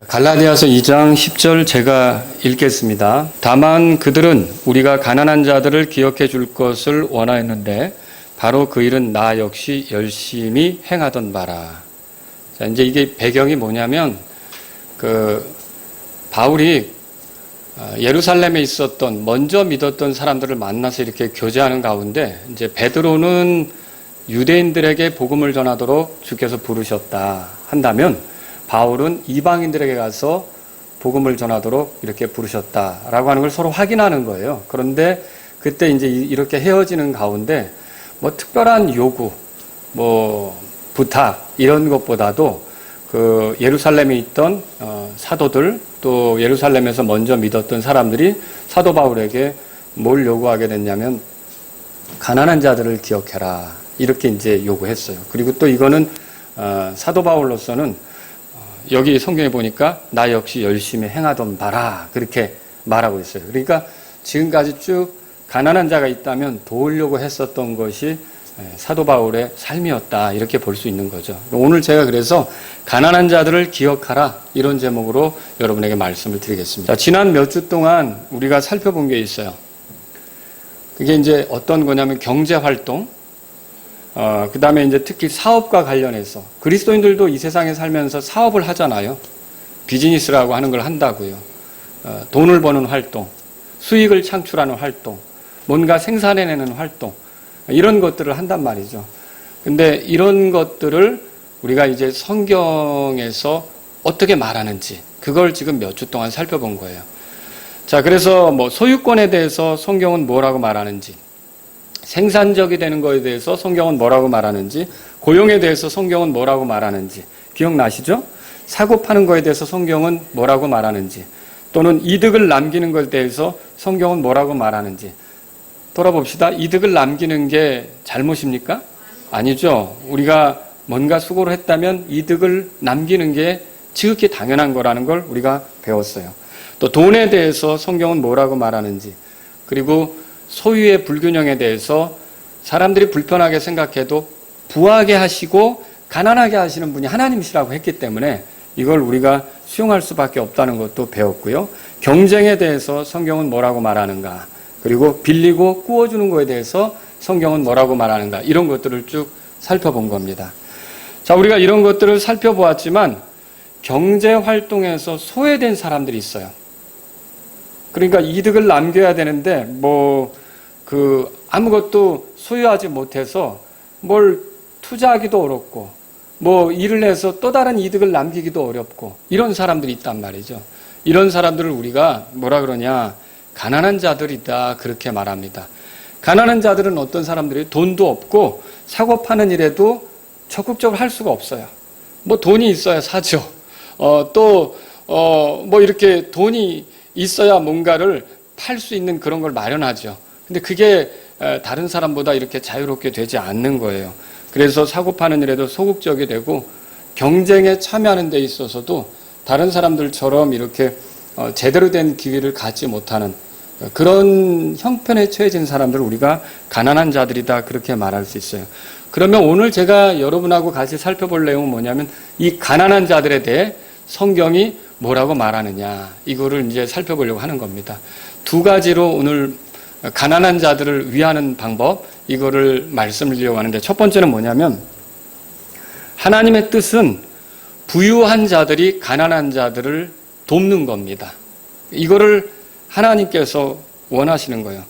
갈라디아서 2장 10절 제가 읽겠습니다. 다만 그들은 우리가 가난한 자들을 기억해 줄 것을 원하였는데 바로 그 일은 나 역시 열심히 행하던 바라. 자, 이제 이게 배경이 뭐냐면 바울이 예루살렘에 있었던 먼저 믿었던 사람들을 만나서 이렇게 교제하는 가운데 이제 베드로는 유대인들에게 복음을 전하도록 주께서 부르셨다 한다면 바울은 이방인들에게 가서 복음을 전하도록 이렇게 부르셨다라고 하는 걸 서로 확인하는 거예요. 그런데 그때 이제 이렇게 헤어지는 가운데 뭐 특별한 요구, 뭐 부탁 이런 것보다도 그 예루살렘에 있던 사도들 또 예루살렘에서 먼저 믿었던 사람들이 사도 바울에게 뭘 요구하게 됐냐면 가난한 자들을 기억해라 이렇게 이제 요구했어요. 그리고 또 이거는 사도 바울로서는 여기 성경에 보니까 나 역시 열심히 행하던 바라 그렇게 말하고 있어요. 그러니까 지금까지 쭉 가난한 자가 있다면 도우려고 했었던 것이 사도 바울의 삶이었다 이렇게 볼 수 있는 거죠. 오늘 제가 그래서 가난한 자들을 기억하라 이런 제목으로 여러분에게 말씀을 드리겠습니다. 자, 지난 몇 주 동안 우리가 살펴본 게 있어요. 그게 이제 어떤 거냐면 경제활동, 그 다음에 이제 특히 사업과 관련해서 그리스도인들도 이 세상에 살면서 사업을 하잖아요. 비즈니스라고 하는 걸 한다고요. 돈을 버는 활동, 수익을 창출하는 활동, 뭔가 생산해내는 활동, 이런 것들을 한단 말이죠. 근데 이런 것들을 우리가 이제 성경에서 어떻게 말하는지 그걸 지금 몇 주 동안 살펴본 거예요. 자, 그래서 뭐 소유권에 대해서 성경은 뭐라고 말하는지, 생산적이 되는 것에 대해서 성경은 뭐라고 말하는지, 고용에 대해서 성경은 뭐라고 말하는지 기억나시죠? 사고 파는 것에 대해서 성경은 뭐라고 말하는지, 또는 이득을 남기는 것에 대해서 성경은 뭐라고 말하는지 돌아봅시다. 이득을 남기는 게 잘못입니까? 아니죠. 우리가 뭔가 수고를 했다면 이득을 남기는 게 지극히 당연한 거라는 걸 우리가 배웠어요. 또 돈에 대해서 성경은 뭐라고 말하는지, 그리고 소유의 불균형에 대해서 사람들이 불편하게 생각해도 부하게 하시고 가난하게 하시는 분이 하나님이시라고 했기 때문에 이걸 우리가 수용할 수밖에 없다는 것도 배웠고요. 경쟁에 대해서 성경은 뭐라고 말하는가, 그리고 빌리고 꾸어주는 것에 대해서 성경은 뭐라고 말하는가, 이런 것들을 쭉 살펴본 겁니다. 자, 우리가 이런 것들을 살펴보았지만 경제활동에서 소외된 사람들이 있어요. 그러니까 이득을 남겨야 되는데 아무것도 소유하지 못해서 뭘 투자하기도 어렵고 일을 해서 또 다른 이득을 남기기도 어렵고 이런 사람들이 있단 말이죠. 이런 사람들을 우리가 뭐라 그러냐, 가난한 자들이다 그렇게 말합니다. 가난한 자들은 어떤 사람들이 돈도 없고 사고 파는 일에도 적극적으로 할 수가 없어요. 돈이 있어야 사죠. 이렇게 돈이 있어야 뭔가를 팔 수 있는 그런 걸 마련하죠. 근데 그게 다른 사람보다 이렇게 자유롭게 되지 않는 거예요. 그래서 사고 파는 일에도 소극적이 되고 경쟁에 참여하는 데 있어서도 다른 사람들처럼 이렇게 제대로 된 기회를 갖지 못하는 그런 형편에 처해진 사람들을 우리가 가난한 자들이다 그렇게 말할 수 있어요. 그러면 오늘 제가 여러분하고 같이 살펴볼 내용은 뭐냐면 이 가난한 자들에 대해 성경이 뭐라고 말하느냐, 이거를 이제 살펴보려고 하는 겁니다. 두 가지로 오늘 가난한 자들을 위하는 방법, 이거를 말씀드리려고 하는데, 첫 번째는 뭐냐면 하나님의 뜻은 부유한 자들이 가난한 자들을 돕는 겁니다. 이거를 하나님께서 원하시는 거예요.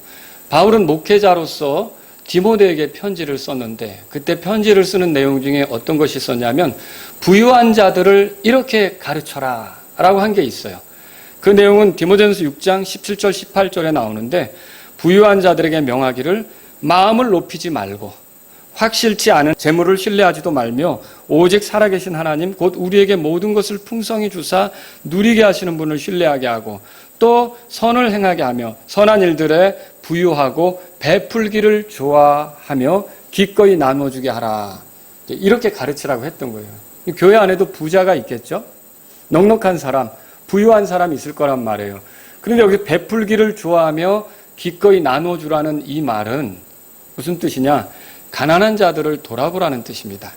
바울은 목회자로서 디모데에게 편지를 썼는데 그때 편지를 쓰는 내용 중에 어떤 것이 있었냐면 부유한 자들을 이렇게 가르쳐라 라고 한 게 있어요. 그 내용은 디모데전서 6장 17절 18절에 나오는데, 부유한 자들에게 명하기를 마음을 높이지 말고 확실치 않은 재물을 신뢰하지도 말며 오직 살아계신 하나님 곧 우리에게 모든 것을 풍성히 주사 누리게 하시는 분을 신뢰하게 하고 또 선을 행하게 하며 선한 일들에 부유하고 베풀기를 좋아하며 기꺼이 나눠주게 하라. 이렇게 가르치라고 했던 거예요. 교회 안에도 부자가 있겠죠? 넉넉한 사람, 부유한 사람이 있을 거란 말이에요. 그런데 여기 베풀기를 좋아하며 기꺼이 나눠주라는 이 말은 무슨 뜻이냐? 가난한 자들을 돌아보라는 뜻입니다.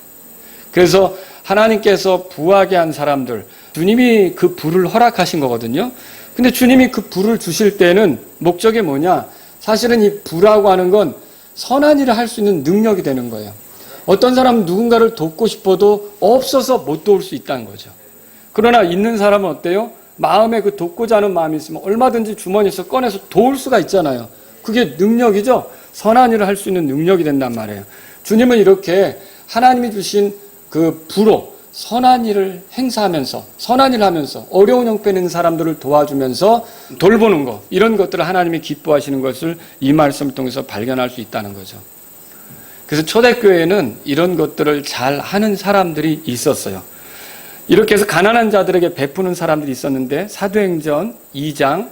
그래서 하나님께서 부하게 한 사람들, 주님이 그 부를 허락하신 거거든요. 근데 주님이 그 부를 주실 때는 목적이 뭐냐? 사실은 이 부라고 하는 건 선한 일을 할 수 있는 능력이 되는 거예요. 어떤 사람은 누군가를 돕고 싶어도 없어서 못 도울 수 있다는 거죠. 그러나 있는 사람은 어때요? 마음에 그 돕고자 하는 마음이 있으면 얼마든지 주머니에서 꺼내서 도울 수가 있잖아요. 그게 능력이죠. 선한 일을 할 수 있는 능력이 된단 말이에요. 주님은 이렇게 하나님이 주신 그 부로 선한 일을 행사하면서, 선한 일을 하면서 어려운 형편에 있는 사람들을 도와주면서 돌보는 것, 이런 것들을 하나님이 기뻐하시는 것을 이 말씀을 통해서 발견할 수 있다는 거죠. 그래서 초대교회에는 이런 것들을 잘 하는 사람들이 있었어요. 이렇게 해서 가난한 자들에게 베푸는 사람들이 있었는데 사도행전 2장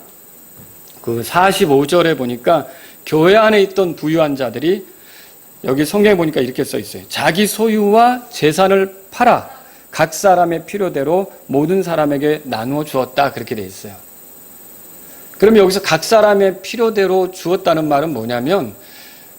그 45절에 보니까 교회 안에 있던 부유한 자들이, 여기 성경에 보니까 이렇게 써 있어요. 자기 소유와 재산을 팔아 각 사람의 필요대로 모든 사람에게 나누어 주었다, 그렇게 돼 있어요. 그럼 여기서 각 사람의 필요대로 주었다는 말은 뭐냐면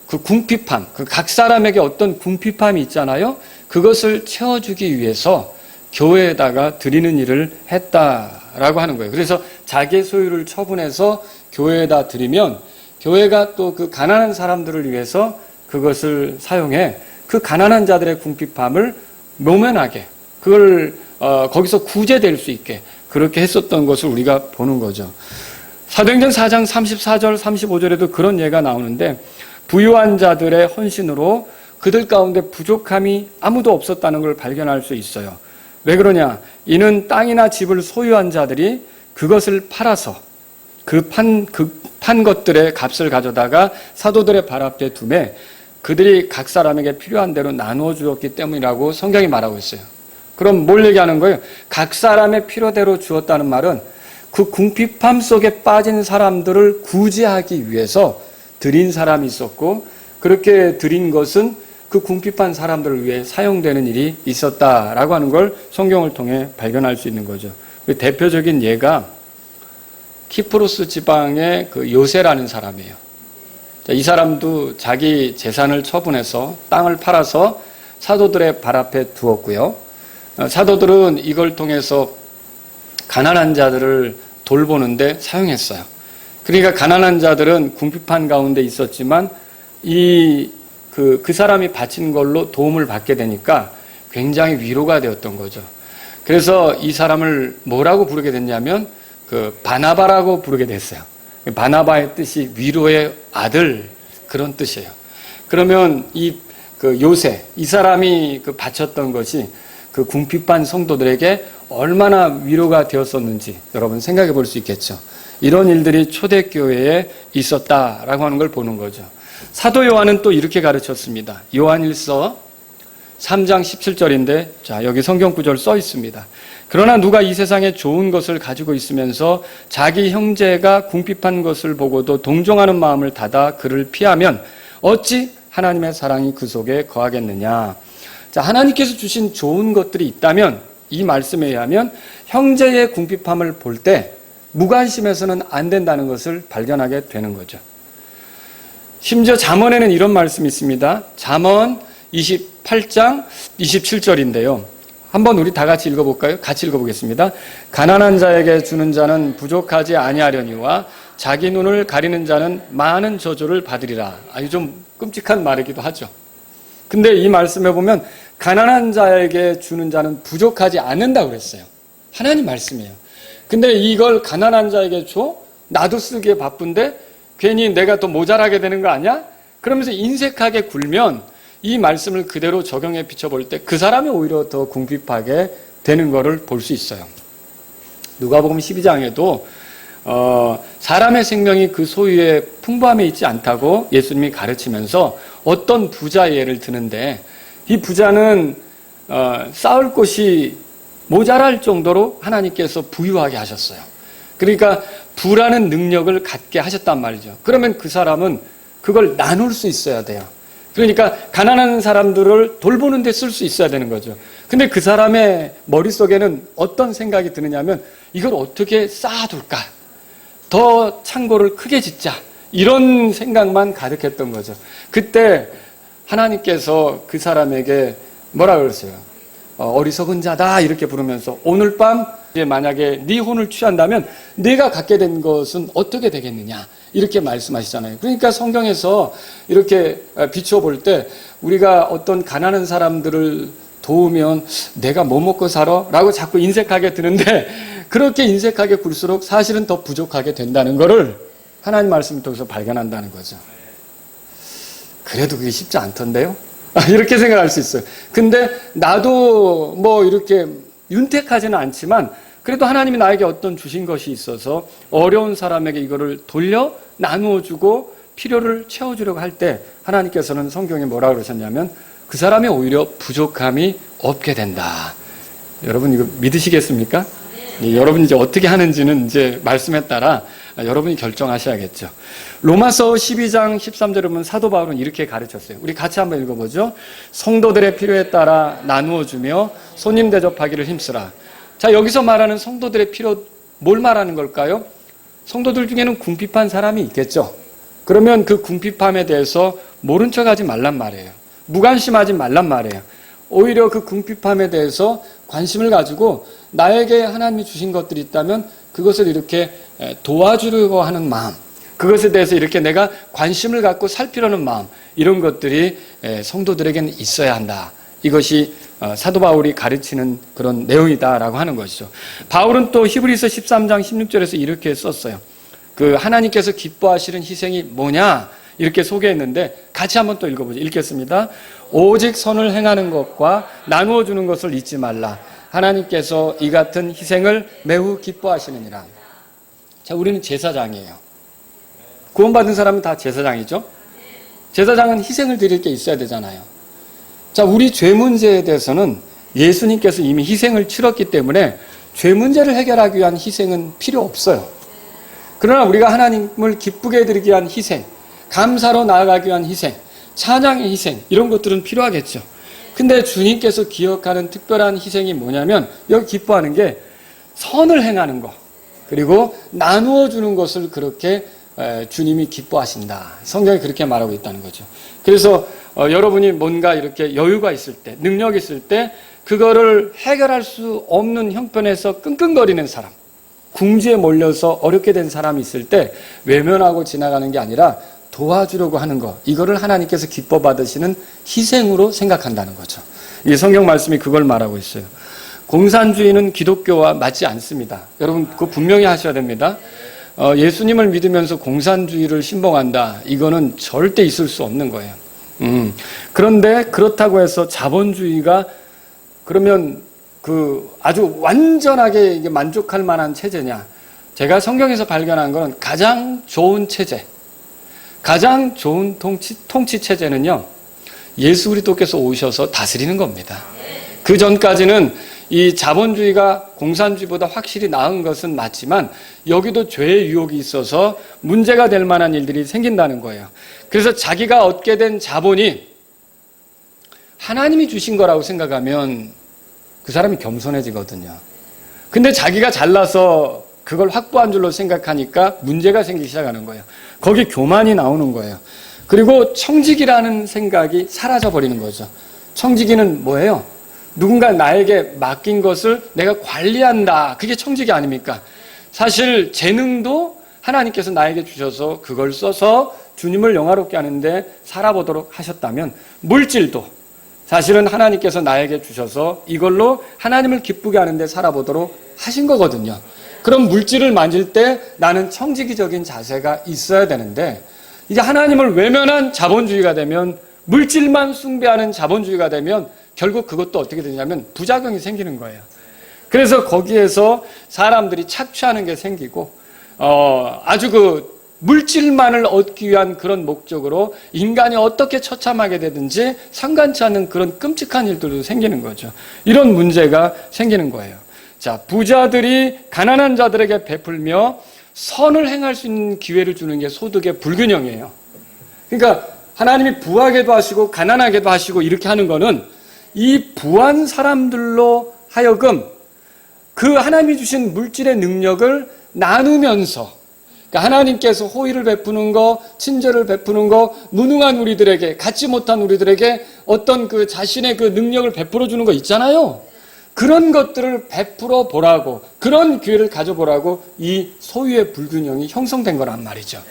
그 궁핍함, 그 각 사람에게 어떤 궁핍함이 있잖아요. 그것을 채워주기 위해서 교회에다가 드리는 일을 했다라고 하는 거예요. 그래서 자기의 소유를 처분해서 교회에다 드리면 교회가 또 그 가난한 사람들을 위해서 그것을 사용해 그 가난한 자들의 궁핍함을 모면하게, 그걸 거기서 구제될 수 있게 그렇게 했었던 것을 우리가 보는 거죠. 사도행전 4장 34절 35절에도 그런 예가 나오는데, 부유한 자들의 헌신으로 그들 가운데 부족함이 아무도 없었다는 걸 발견할 수 있어요. 왜 그러냐? 이는 땅이나 집을 소유한 자들이 그것을 팔아서 그 판 것들의 값을 가져다가 사도들의 발 앞에 두매 그들이 각 사람에게 필요한 대로 나누어 주었기 때문이라고 성경이 말하고 있어요. 그럼 뭘 얘기하는 거예요? 각 사람의 필요대로 주었다는 말은 그 궁핍함 속에 빠진 사람들을 구제하기 위해서 드린 사람이 있었고, 그렇게 드린 것은 그 궁핍한 사람들을 위해 사용되는 일이 있었다라고 하는 걸 성경을 통해 발견할 수 있는 거죠. 대표적인 예가 키프로스 지방의 그 요새라는 사람이에요. 이 사람도 자기 재산을 처분해서 땅을 팔아서 사도들의 발 앞에 두었고요. 사도들은 이걸 통해서 가난한 자들을 돌보는데 사용했어요. 그러니까 가난한 자들은 궁핍한 가운데 있었지만 그 사람이 바친 걸로 도움을 받게 되니까 굉장히 위로가 되었던 거죠. 그래서 이 사람을 뭐라고 부르게 됐냐면 그 바나바라고 부르게 됐어요. 바나바의 뜻이 위로의 아들, 그런 뜻이에요. 그러면 그 요새, 이 사람이 그 바쳤던 것이 그 궁핍한 성도들에게 얼마나 위로가 되었었는지 여러분 생각해 볼 수 있겠죠. 이런 일들이 초대교회에 있었다라고 하는 걸 보는 거죠. 사도 요한은 또 이렇게 가르쳤습니다. 요한일서 3장 17절인데, 자, 여기 성경 구절 써 있습니다. 그러나 누가 이 세상에 좋은 것을 가지고 있으면서 자기 형제가 궁핍한 것을 보고도 동정하는 마음을 닫아 그를 피하면 어찌 하나님의 사랑이 그 속에 거하겠느냐. 자, 하나님께서 주신 좋은 것들이 있다면 이 말씀에 의하면 형제의 궁핍함을 볼 때 무관심해서는 안 된다는 것을 발견하게 되는 거죠. 심지어 잠언에는 이런 말씀이 있습니다. 잠언 28장 27절인데요. 한번 우리 다 같이 읽어볼까요? 같이 읽어보겠습니다. 가난한 자에게 주는 자는 부족하지 아니하려니와 자기 눈을 가리는 자는 많은 저주를 받으리라. 아주 좀 끔찍한 말이기도 하죠. 근데 이 말씀에 보면 가난한 자에게 주는 자는 부족하지 않는다고 그랬어요. 하나님 말씀이에요. 근데 이걸 가난한 자에게 줘? 나도 쓰기에 바쁜데 괜히 내가 더 모자라게 되는 거 아니야? 그러면서 인색하게 굴면 이 말씀을 그대로 적용해 비춰볼 때 그 사람이 오히려 더 궁핍하게 되는 것을 볼 수 있어요. 누가복음 12장에도 사람의 생명이 그 소유의 풍부함에 있지 않다고 예수님이 가르치면서 어떤 부자 예를 드는데, 이 부자는 쌓을 곳이 모자랄 정도로 하나님께서 부유하게 하셨어요. 그러니까 부라는 능력을 갖게 하셨단 말이죠. 그러면 그 사람은 그걸 나눌 수 있어야 돼요. 그러니까 가난한 사람들을 돌보는 데 쓸 수 있어야 되는 거죠. 근데 그 사람의 머릿속에는 어떤 생각이 드느냐면 이걸 어떻게 쌓아둘까? 더 창고를 크게 짓자. 이런 생각만 가득했던 거죠. 그때 하나님께서 그 사람에게 뭐라 그랬어요? 어리석은 자다 이렇게 부르면서 오늘 밤 이제 만약에 네 혼을 취한다면 네가 갖게 된 것은 어떻게 되겠느냐 이렇게 말씀하시잖아요. 그러니까 성경에서 이렇게 비춰볼 때 우리가 어떤 가난한 사람들을 도우면 내가 뭐 먹고 살아? 라고 자꾸 인색하게 드는데 그렇게 인색하게 굴수록 사실은 더 부족하게 된다는 것을 하나님 말씀을 통해서 발견한다는 거죠. 그래도 그게 쉽지 않던데요? 이렇게 생각할 수 있어요. 근데 나도 뭐 이렇게 윤택하지는 않지만 그래도 하나님이 나에게 어떤 주신 것이 있어서 어려운 사람에게 이거를 돌려 나누어주고 필요를 채워주려고 할 때 하나님께서는 성경에 뭐라고 그러셨냐면 그 사람이 오히려 부족함이 없게 된다. 여러분 이거 믿으시겠습니까? 네, 여러분이 이제 어떻게 하는지는 이제 말씀에 따라 여러분이 결정하셔야겠죠. 로마서 12장 13절에 보면 사도 바울은 이렇게 가르쳤어요. 우리 같이 한번 읽어보죠. 성도들의 필요에 따라 나누어주며 손님 대접하기를 힘쓰라. 자, 여기서 말하는 성도들의 필요 뭘 말하는 걸까요? 성도들 중에는 궁핍한 사람이 있겠죠. 그러면 그 궁핍함에 대해서 모른 척하지 말란 말이에요. 무관심하지 말란 말이에요. 오히려 그 궁핍함에 대해서 관심을 가지고 나에게 하나님이 주신 것들이 있다면 그것을 이렇게 도와주려고 하는 마음, 그것에 대해서 이렇게 내가 관심을 갖고 살피려는 마음, 이런 것들이 성도들에게는 있어야 한다. 이것이 사도 바울이 가르치는 그런 내용이다라고 하는 것이죠. 바울은 또 히브리서 13장 16절에서 이렇게 썼어요. 그 하나님께서 기뻐하시는 희생이 뭐냐? 이렇게 소개했는데 같이 한번 또 읽어보죠. 읽겠습니다. 오직 선을 행하는 것과 나누어 주는 것을 잊지 말라. 하나님께서 이 같은 희생을 매우 기뻐하시느니라. 자, 우리는 제사장이에요. 구원받은 사람은 다 제사장이죠. 제사장은 희생을 드릴 게 있어야 되잖아요. 자, 우리 죄 문제에 대해서는 예수님께서 이미 희생을 치렀기 때문에 죄 문제를 해결하기 위한 희생은 필요 없어요. 그러나 우리가 하나님을 기쁘게 해드리기 위한 희생, 감사로 나아가기 위한 희생, 찬양의 희생, 이런 것들은 필요하겠죠. 근데 주님께서 기억하는 특별한 희생이 뭐냐면 여기 기뻐하는 게 선을 행하는 것, 그리고 나누어 주는 것을 그렇게 주님이 기뻐하신다. 성경이 그렇게 말하고 있다는 거죠. 그래서 여러분이 뭔가 이렇게 여유가 있을 때, 능력이 있을 때 그거를 해결할 수 없는 형편에서 끙끙거리는 사람, 궁지에 몰려서 어렵게 된 사람이 있을 때 외면하고 지나가는 게 아니라 도와주려고 하는 것, 이거를 하나님께서 기뻐 받으시는 희생으로 생각한다는 거죠. 이 성경 말씀이 그걸 말하고 있어요. 공산주의는 기독교와 맞지 않습니다. 여러분 그거 분명히 하셔야 됩니다. 예수님을 믿으면서 공산주의를 신봉한다, 이거는 절대 있을 수 없는 거예요. 그런데 그렇다고 해서 자본주의가 그러면 그 아주 완전하게 이게 만족할 만한 체제냐? 제가 성경에서 발견한 건 가장 좋은 체제, 가장 좋은 통치 체제는요, 예수 그리스도께서 오셔서 다스리는 겁니다. 그 전까지는 이 자본주의가 공산주의보다 확실히 나은 것은 맞지만 여기도 죄의 유혹이 있어서 문제가 될 만한 일들이 생긴다는 거예요. 그래서 자기가 얻게 된 자본이 하나님이 주신 거라고 생각하면 그 사람이 겸손해지거든요. 근데 자기가 잘나서 그걸 확보한 줄로 생각하니까 문제가 생기기 시작하는 거예요. 거기 교만이 나오는 거예요. 그리고 청지기라는 생각이 사라져버리는 거죠. 청지기는 뭐예요? 누군가 나에게 맡긴 것을 내가 관리한다. 그게 청지기 아닙니까? 사실 재능도 하나님께서 나에게 주셔서 그걸 써서 주님을 영화롭게 하는데 살아보도록 하셨다면, 물질도 사실은 하나님께서 나에게 주셔서 이걸로 하나님을 기쁘게 하는데 살아보도록 하신 거거든요. 그럼 물질을 만질 때 나는 청지기적인 자세가 있어야 되는데, 이제 하나님을 외면한 자본주의가 되면, 물질만 숭배하는 자본주의가 되면 결국 그것도 어떻게 되냐면 부작용이 생기는 거예요. 그래서 거기에서 사람들이 착취하는 게 생기고 아주 그 물질만을 얻기 위한 그런 목적으로 인간이 어떻게 처참하게 되든지 상관치 않는 그런 끔찍한 일들도 생기는 거죠. 이런 문제가 생기는 거예요. 자, 부자들이 가난한 자들에게 베풀며 선을 행할 수 있는 기회를 주는 게 소득의 불균형이에요. 그러니까 하나님이 부하게도 하시고 가난하게도 하시고 이렇게 하는 거는 이 부한 사람들로 하여금 그 하나님이 주신 물질의 능력을 나누면서, 그러니까 하나님께서 호의를 베푸는 거, 친절을 베푸는 거, 무능한 우리들에게, 갖지 못한 우리들에게 어떤 그 자신의 그 능력을 베풀어 주는 거 있잖아요. 그런 것들을 베풀어 보라고, 그런 기회를 가져보라고 이 소유의 불균형이 형성된 거란 말이죠.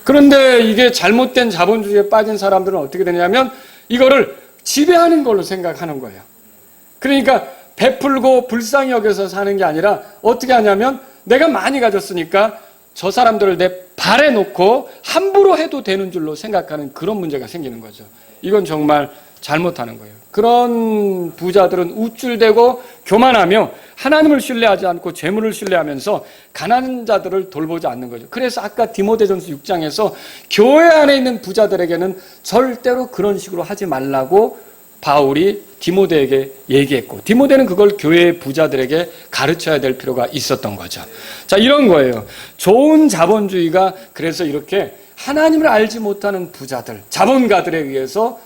그런데 이게 잘못된 자본주의에 빠진 사람들은 어떻게 되냐면 이거를 지배하는 걸로 생각하는 거예요. 그러니까 베풀고 불쌍히 여겨서 사는 게 아니라 어떻게 하냐면 내가 많이 가졌으니까 저 사람들을 내 발에 놓고 함부로 해도 되는 줄로 생각하는 그런 문제가 생기는 거죠. 이건 정말 잘못하는 거예요. 그런 부자들은 우쭐대고 교만하며 하나님을 신뢰하지 않고 재물을 신뢰하면서 가난한 자들을 돌보지 않는 거죠. 그래서 아까 디모데전서 6장에서 교회 안에 있는 부자들에게는 절대로 그런 식으로 하지 말라고 바울이 디모데에게 얘기했고, 디모데는 그걸 교회의 부자들에게 가르쳐야 될 필요가 있었던 거죠. 자, 이런 거예요. 좋은 자본주의가 그래서 이렇게 하나님을 알지 못하는 부자들, 자본가들에 의해서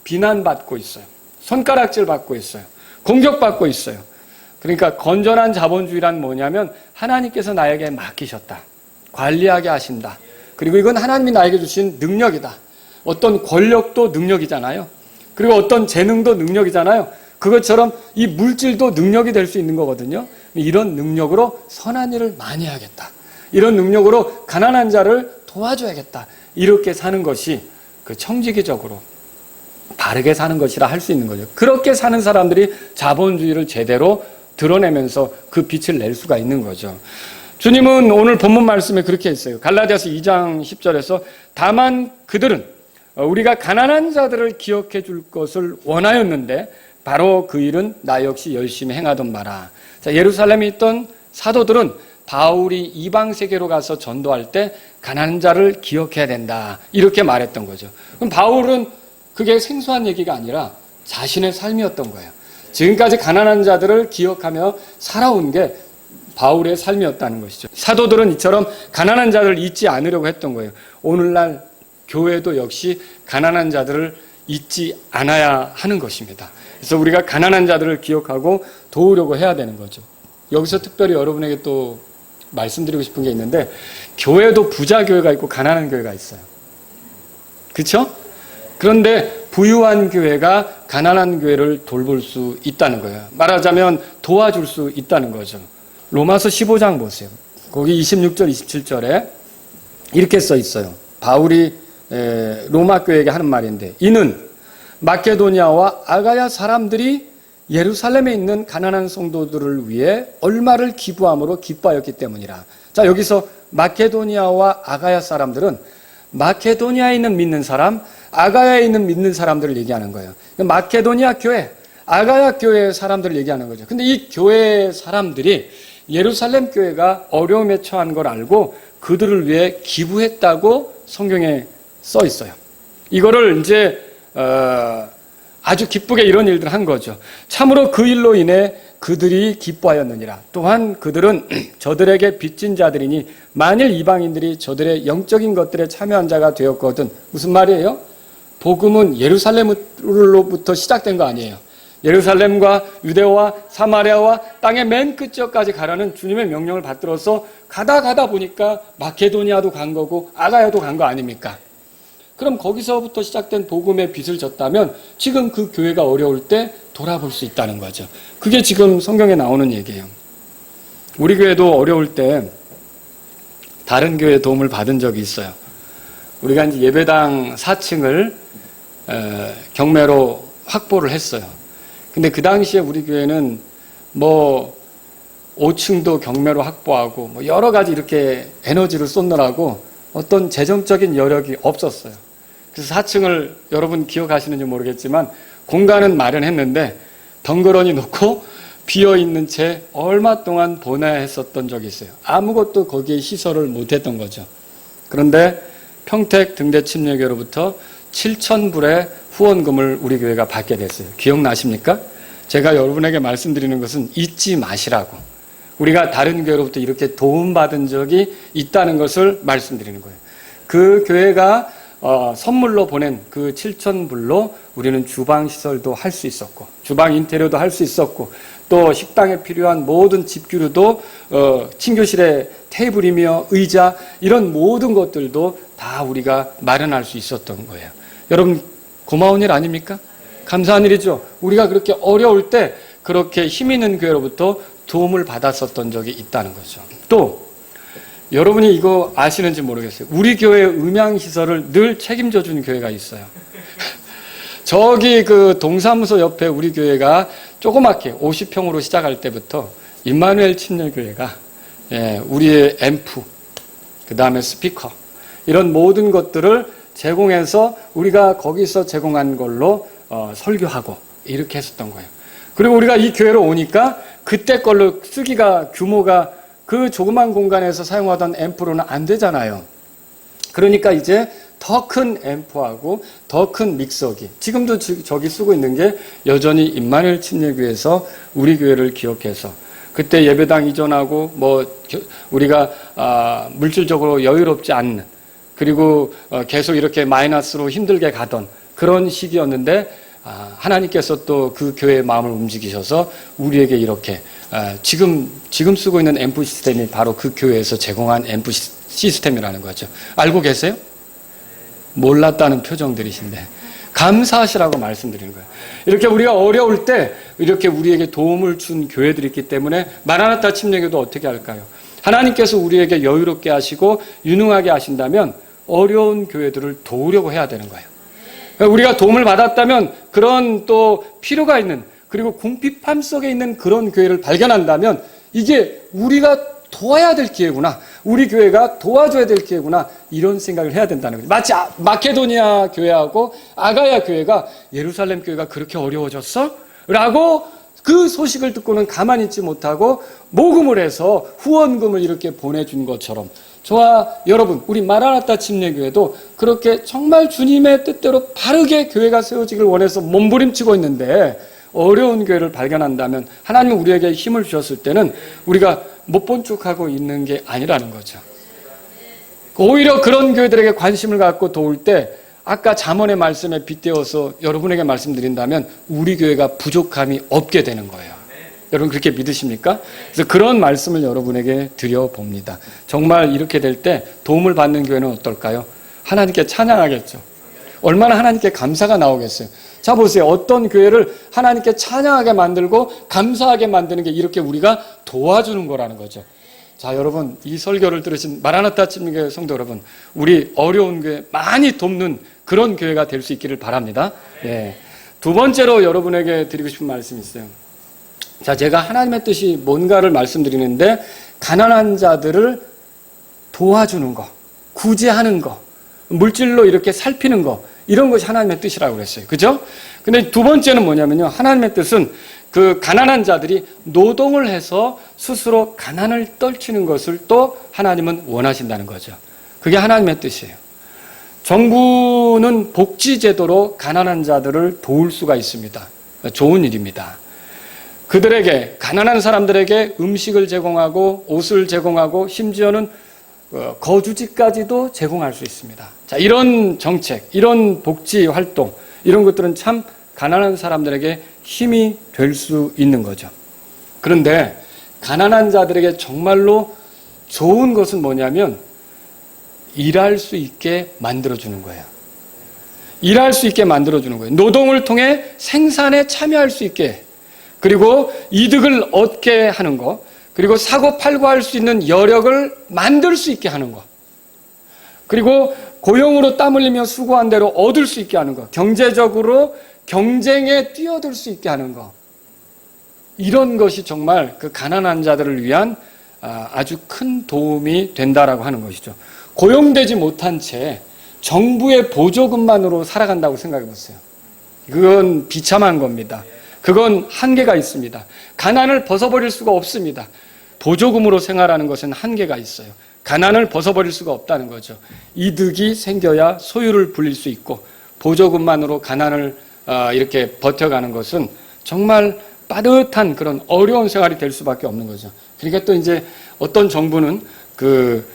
비난받고 있어요. 손가락질 받고 있어요. 공격받고 있어요. 그러니까 건전한 자본주의란 뭐냐면 하나님께서 나에게 맡기셨다. 관리하게 하신다. 그리고 이건 하나님이 나에게 주신 능력이다. 어떤 권력도 능력이잖아요. 그리고 어떤 재능도 능력이잖아요. 그것처럼 이 물질도 능력이 될 수 있는 거거든요. 이런 능력으로 선한 일을 많이 하겠다. 이런 능력으로 가난한 자를 도와줘야겠다. 이렇게 사는 것이 그 청지기적으로 바르게 사는 것이라 할 수 있는 거죠. 그렇게 사는 사람들이 자본주의를 제대로 드러내면서 그 빛을 낼 수가 있는 거죠. 주님은 오늘 본문 말씀에 그렇게 했어요. 갈라디아서 2장 10절에서 다만 그들은 우리가 가난한 자들을 기억해 줄 것을 원하였는데 바로 그 일은 나 역시 열심히 행하던 바라. 자, 예루살렘에 있던 사도들은 바울이 이방 세계로 가서 전도할 때 가난한 자를 기억해야 된다. 이렇게 말했던 거죠. 그럼 바울은 그게 생소한 얘기가 아니라 자신의 삶이었던 거예요. 지금까지 가난한 자들을 기억하며 살아온 게 바울의 삶이었다는 것이죠. 사도들은 이처럼 가난한 자들을 잊지 않으려고 했던 거예요. 오늘날 교회도 역시 가난한 자들을 잊지 않아야 하는 것입니다. 그래서 우리가 가난한 자들을 기억하고 도우려고 해야 되는 거죠. 여기서 특별히 여러분에게 또 말씀드리고 싶은 게 있는데, 교회도 부자 교회가 있고 가난한 교회가 있어요. 그렇죠? 그런데 부유한 교회가 가난한 교회를 돌볼 수 있다는 거예요. 말하자면 도와줄 수 있다는 거죠. 로마서 15장 보세요. 거기 26절, 27절에 이렇게 써 있어요. 바울이 로마 교회에게 하는 말인데, 이는 마케도니아와 아가야 사람들이 예루살렘에 있는 가난한 성도들을 위해 얼마를 기부함으로 기뻐하였기 때문이라. 자, 여기서 마케도니아와 아가야 사람들은 마케도니아에 있는 믿는 사람, 아가야에 있는 믿는 사람들을 얘기하는 거예요. 마케도니아 교회, 아가야 교회 사람들을 얘기하는 거죠. 근데 이 교회 사람들이 예루살렘 교회가 어려움에 처한 걸 알고 그들을 위해 기부했다고 성경에 써 있어요. 이거를 이제 아주 기쁘게 이런 일들을 한 거죠. 참으로 그 일로 인해 그들이 기뻐하였느니라. 또한 그들은 저들에게 빚진 자들이니 만일 이방인들이 저들의 영적인 것들에 참여한 자가 되었거든. 무슨 말이에요? 복음은 예루살렘으로부터 시작된 거 아니에요. 예루살렘과 유대와 사마리아와 땅의 맨 끝지역까지 가라는 주님의 명령을 받들어서 가다 보니까 마케도니아도 간 거고 아가야도 간 거 아닙니까? 그럼 거기서부터 시작된 복음의 빛을 졌다면 지금 그 교회가 어려울 때 돌아볼 수 있다는 거죠. 그게 지금 성경에 나오는 얘기예요. 우리 교회도 어려울 때 다른 교회의 도움을 받은 적이 있어요. 우리가 이제 예배당 4층을 경매로 확보를 했어요. 근데 그 당시에 우리 교회는 뭐 5층도 경매로 확보하고 뭐 여러 가지 이렇게 에너지를 쏟느라고 어떤 재정적인 여력이 없었어요. 그래서 4층을 여러분 기억하시는지 모르겠지만 공간은 마련했는데 덩그러니 놓고 비어있는 채 얼마 동안 보내야 했었던 적이 있어요. 아무것도 거기에 시설을 못했던 거죠. 그런데 평택 등대 침례교로부터 7,000불의 후원금을 우리 교회가 받게 됐어요. 기억나십니까? 제가 여러분에게 말씀드리는 것은 잊지 마시라고. 우리가 다른 교회로부터 이렇게 도움받은 적이 있다는 것을 말씀드리는 거예요. 그 교회가 선물로 보낸 그 7,000불로 우리는 주방 시설도 할 수 있었고, 주방 인테리어도 할 수 있었고, 또 식당에 필요한 모든 집규류도 친교실에 테이블이며 의자 이런 모든 것들도 다 우리가 마련할 수 있었던 거예요. 여러분 고마운 일 아닙니까? 감사한 일이죠. 우리가 그렇게 어려울 때 그렇게 힘 있는 교회로부터 도움을 받았었던 적이 있다는 거죠. 또 여러분이 이거 아시는지 모르겠어요. 우리 교회 음향시설을 늘 책임져 준 교회가 있어요. 저기 그 동사무소 옆에 우리 교회가 조그맣게 50평으로 시작할 때부터 임마누엘 침례교회가 우리의 앰프, 그 다음에 스피커 이런 모든 것들을 제공해서 우리가 거기서 제공한 걸로 설교하고 이렇게 했었던 거예요. 그리고 우리가 이 교회로 오니까 그때 걸로 쓰기가 규모가 그 조그만 공간에서 사용하던 앰프로는 안 되잖아요. 그러니까 이제 더 큰 앰프하고 더 큰 믹서기, 지금도 저기 쓰고 있는 게 여전히 임마누엘 침례교회에서 우리 교회를 기억해서 그때 예배당 이전하고 우리가 물질적으로 여유롭지 않는, 그리고 계속 이렇게 마이너스로 힘들게 가던 그런 시기였는데 하나님께서 또 그 교회의 마음을 움직이셔서 우리에게 이렇게 지금 쓰고 있는 앰프 시스템이 바로 그 교회에서 제공한 앰프 시스템이라는 거죠. 알고 계세요? 몰랐다는 표정들이신데 감사하시라고 말씀드리는 거예요. 이렇게 우리가 어려울 때 이렇게 우리에게 도움을 준 교회들이 있기 때문에 마라나타 침례교도 어떻게 할까요? 하나님께서 우리에게 여유롭게 하시고 유능하게 하신다면 어려운 교회들을 도우려고 해야 되는 거예요. 우리가 도움을 받았다면 그런 또 필요가 있는, 그리고 궁핍함 속에 있는 그런 교회를 발견한다면 이게 우리가 도와야 될 기회구나, 우리 교회가 도와줘야 될 기회구나, 이런 생각을 해야 된다는 거죠. 마치 마케도니아 교회하고 아가야 교회가 예루살렘 교회가 그렇게 어려워졌어? 라고 그 소식을 듣고는 가만히 있지 못하고 모금을 해서 후원금을 이렇게 보내준 것처럼 저와 여러분, 우리 마라나타 침례교회도 그렇게 정말 주님의 뜻대로 바르게 교회가 세워지길 원해서 몸부림치고 있는데 어려운 교회를 발견한다면 하나님은 우리에게 힘을 주셨을 때는 우리가 못 본 척하고 있는 게 아니라는 거죠. 오히려 그런 교회들에게 관심을 갖고 도울 때 아까 잠언의 말씀에 빗대어서 여러분에게 말씀드린다면 우리 교회가 부족함이 없게 되는 거예요. 여러분 그렇게 믿으십니까? 그래서 그런 말씀을 여러분에게 드려봅니다. 정말 이렇게 될 때 도움을 받는 교회는 어떨까요? 하나님께 찬양하겠죠. 얼마나 하나님께 감사가 나오겠어요. 자 보세요. 어떤 교회를 하나님께 찬양하게 만들고 감사하게 만드는 게 이렇게 우리가 도와주는 거라는 거죠. 자 여러분, 이 설교를 들으신 마라나타 침례교회 성도 여러분, 우리 어려운 교회 많이 돕는 그런 교회가 될 수 있기를 바랍니다. 두 번째로 여러분에게 드리고 싶은 말씀이 있어요. 자, 제가 하나님의 뜻이 뭔가를 말씀드리는데 가난한 자들을 도와주는 거, 구제하는 거, 물질로 이렇게 살피는 거, 이런 것이 하나님의 뜻이라고 그랬어요. 그죠? 근데 두 번째는 뭐냐면요. 하나님의 뜻은 그 가난한 자들이 노동을 해서 스스로 가난을 떨치는 것을 또 하나님은 원하신다는 거죠. 그게 하나님의 뜻이에요. 정부는 복지제도로 가난한 자들을 도울 수가 있습니다. 좋은 일입니다. 그들에게, 가난한 사람들에게 음식을 제공하고 옷을 제공하고 심지어는 거주지까지도 제공할 수 있습니다. 자, 이런 정책, 이런 복지 활동, 이런 것들은 참 가난한 사람들에게 힘이 될 수 있는 거죠. 그런데 가난한 자들에게 정말로 좋은 것은 뭐냐면 일할 수 있게 만들어주는 거예요. 일할 수 있게 만들어주는 거예요. 노동을 통해 생산에 참여할 수 있게, 그리고 이득을 얻게 하는 거, 그리고 사고 팔고 할 수 있는 여력을 만들 수 있게 하는 거, 그리고 고용으로 땀 흘리며 수고한 대로 얻을 수 있게 하는 거, 경제적으로 경쟁에 뛰어들 수 있게 하는 거, 이런 것이 정말 그 가난한 자들을 위한 아주 큰 도움이 된다라고 하는 것이죠. 고용되지 못한 채 정부의 보조금만으로 살아간다고 생각해 보세요. 그건 비참한 겁니다. 그건 한계가 있습니다. 가난을 벗어버릴 수가 없습니다. 보조금으로 생활하는 것은 한계가 있어요. 가난을 벗어버릴 수가 없다는 거죠. 이득이 생겨야 소유를 불릴 수 있고, 보조금만으로 가난을 이렇게 버텨가는 것은 정말 빠듯한 그런 어려운 생활이 될 수밖에 없는 거죠. 그러니까 또 이제 어떤 정부는 그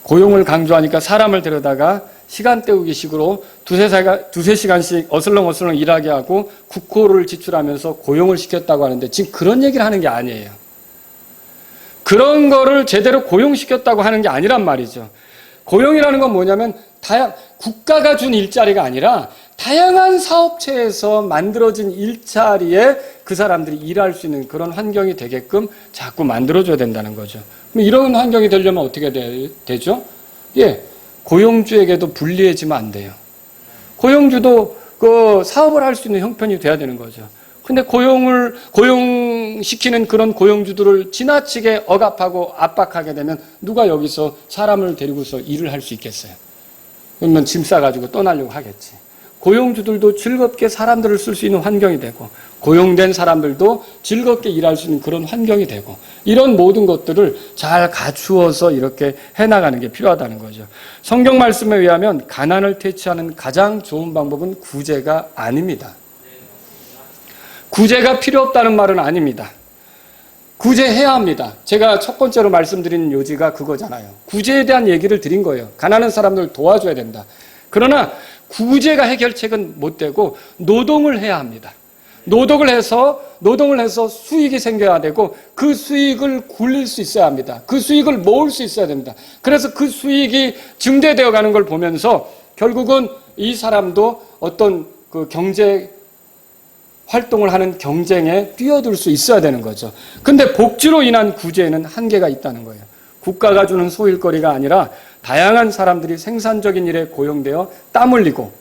고용을 강조하니까 사람을 데려다가 시간 때우기 식으로 두세 시간씩 어슬렁어슬렁 일하게 하고 국고를 지출하면서 고용을 시켰다고 하는데 지금 그런 얘기를 하는 게 아니에요. 그런 거를 제대로 고용시켰다고 하는 게 아니란 말이죠. 고용이라는 건 뭐냐면 국가가 준 일자리가 아니라 다양한 사업체에서 만들어진 일자리에 그 사람들이 일할 수 있는 그런 환경이 되게끔 자꾸 만들어줘야 된다는 거죠. 그럼 이런 환경이 되려면 어떻게 되죠? 예, 고용주에게도 불리해지면 안 돼요. 고용주도 그 사업을 할 수 있는 형편이 돼야 되는 거죠. 근데 고용시키는 그런 고용주들을 지나치게 억압하고 압박하게 되면 누가 여기서 사람을 데리고서 일을 할 수 있겠어요? 그러면 짐 싸가지고 떠나려고 하겠지. 고용주들도 즐겁게 사람들을 쓸 수 있는 환경이 되고, 고용된 사람들도 즐겁게 일할 수 있는 그런 환경이 되고, 이런 모든 것들을 잘 갖추어서 이렇게 해나가는 게 필요하다는 거죠. 성경 말씀에 의하면 가난을 퇴치하는 가장 좋은 방법은 구제가 아닙니다. 구제가 필요 없다는 말은 아닙니다. 구제해야 합니다. 제가 첫 번째로 말씀드린 요지가 그거잖아요. 구제에 대한 얘기를 드린 거예요. 가난한 사람들 도와줘야 된다. 그러나 구제가 해결책은 못 되고 노동을 해야 합니다. 노동을 해서 수익이 생겨야 되고 그 수익을 굴릴 수 있어야 합니다. 그 수익을 모을 수 있어야 됩니다. 그래서 그 수익이 증대되어 가는 걸 보면서 결국은 이 사람도 어떤 그 경제 활동을 하는 경쟁에 뛰어들 수 있어야 되는 거죠. 근데 복지로 인한 구제에는 한계가 있다는 거예요. 국가가 주는 소일거리가 아니라 다양한 사람들이 생산적인 일에 고용되어 땀 흘리고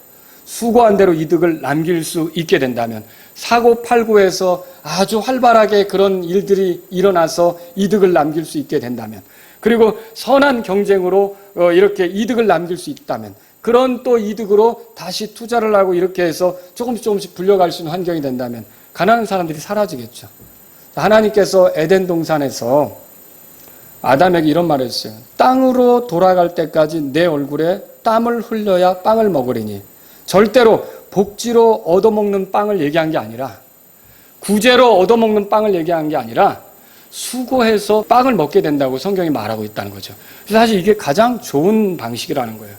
수고한 대로 이득을 남길 수 있게 된다면, 사고팔고에서 아주 활발하게 그런 일들이 일어나서 이득을 남길 수 있게 된다면, 그리고 선한 경쟁으로 이렇게 이득을 남길 수 있다면, 그런 또 이득으로 다시 투자를 하고 이렇게 해서 조금씩 불려갈 수 있는 환경이 된다면 가난한 사람들이 사라지겠죠. 하나님께서 에덴 동산에서 아담에게 이런 말을 했어요. 땅으로 돌아갈 때까지 내 얼굴에 땀을 흘려야 빵을 먹으리니, 절대로 복지로 얻어먹는 빵을 얘기한 게 아니라, 구제로 얻어먹는 빵을 얘기한 게 아니라 수고해서 빵을 먹게 된다고 성경이 말하고 있다는 거죠. 그래서 사실 이게 가장 좋은 방식이라는 거예요.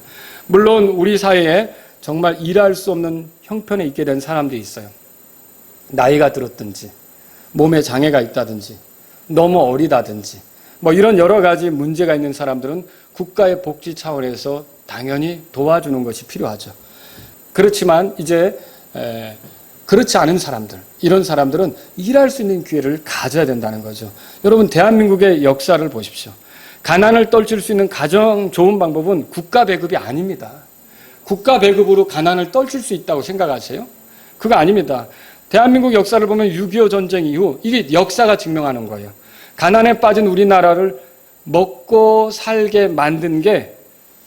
물론 우리 사회에 정말 일할 수 없는 형편에 있게 된 사람들이 있어요. 나이가 들었든지, 몸에 장애가 있다든지, 너무 어리다든지, 뭐 이런 여러 가지 문제가 있는 사람들은 국가의 복지 차원에서 당연히 도와주는 것이 필요하죠. 그렇지만 이제 그렇지 않은 사람들, 이런 사람들은 일할 수 있는 기회를 가져야 된다는 거죠. 여러분, 대한민국의 역사를 보십시오. 가난을 떨칠 수 있는 가장 좋은 방법은 국가 배급이 아닙니다. 국가 배급으로 가난을 떨칠 수 있다고 생각하세요? 그거 아닙니다. 대한민국 역사를 보면 6.25 전쟁 이후 이게 역사가 증명하는 거예요. 가난에 빠진 우리나라를 먹고 살게 만든 게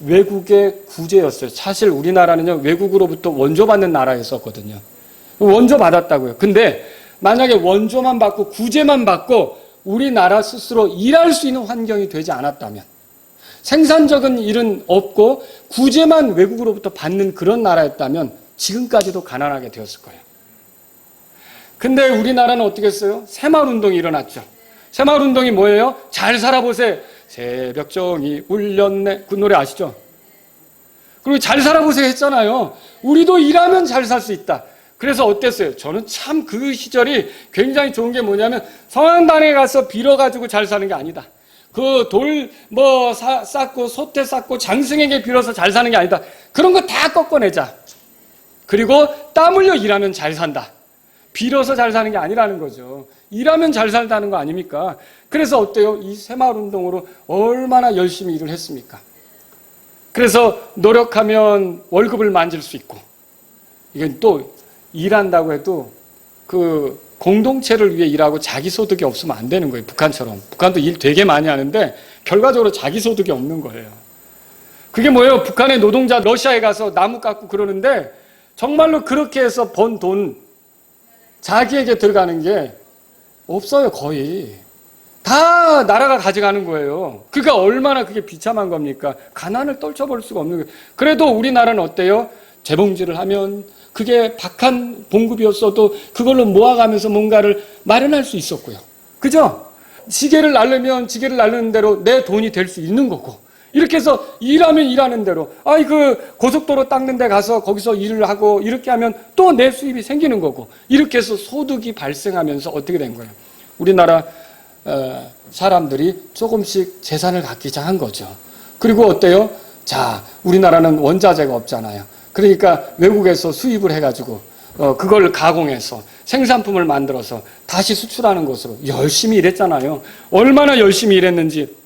외국의 구제였어요. 사실 우리나라는요, 외국으로부터 원조받는 나라였었거든요. 원조 받았다고요. 근데 만약에 원조만 받고 구제만 받고 우리나라 스스로 일할 수 있는 환경이 되지 않았다면, 생산적인 일은 없고 구제만 외국으로부터 받는 그런 나라였다면 지금까지도 가난하게 되었을 거예요. 근데 우리나라는 어떻게 했어요? 새마을운동이 일어났죠. 새마을운동이 뭐예요? 잘 살아보세요. 새벽정이 울렸네. 그 노래 아시죠? 그리고 잘 살아보세요 했잖아요. 우리도 일하면 잘 살 수 있다. 그래서 어땠어요? 저는 참 그 시절이 굉장히 좋은 게 뭐냐면, 성황단에 가서 빌어가지고 잘 사는 게 아니다. 그 쌓고 소태 쌓고 장승에게 빌어서 잘 사는 게 아니다. 그런 거 다 꺾어내자. 그리고 땀 흘려 일하면 잘 산다. 빌어서 잘 사는 게 아니라는 거죠. 일하면 잘 산다는 거 아닙니까? 그래서 어때요? 이 새마을운동으로 얼마나 열심히 일을 했습니까? 그래서 노력하면 월급을 만질 수 있고, 이건 또 일한다고 해도 그 공동체를 위해 일하고 자기 소득이 없으면 안 되는 거예요. 북한처럼. 북한도 일 되게 많이 하는데 결과적으로 자기 소득이 없는 거예요. 그게 뭐예요? 북한의 노동자 러시아에 가서 나무 깎고 그러는데 정말로 그렇게 해서 번 돈 자기에게 들어가는 게 없어요. 거의. 다 나라가 가져가는 거예요. 그러니까 얼마나 그게 비참한 겁니까? 가난을 떨쳐볼 수가 없는 거예요. 그래도 우리나라는 어때요? 재봉질을 하면 그게 박한 봉급이었어도 그걸로 모아가면서 뭔가를 마련할 수 있었고요. 그죠? 지게를 날르면 지게를 날르는 대로 내 돈이 될 수 있는 거고, 이렇게 해서 일하면 일하는 대로, 고속도로 닦는 데 가서 거기서 일을 하고 이렇게 하면 또 내 수입이 생기는 거고, 이렇게 해서 소득이 발생하면서 어떻게 된 거예요? 우리나라 사람들이 조금씩 재산을 갖기 시작한 거죠. 그리고 어때요? 자, 우리나라는 원자재가 없잖아요. 그러니까 외국에서 수입을 해가지고 그걸 가공해서 생산품을 만들어서 다시 수출하는 것으로 열심히 일했잖아요. 얼마나 열심히 일했는지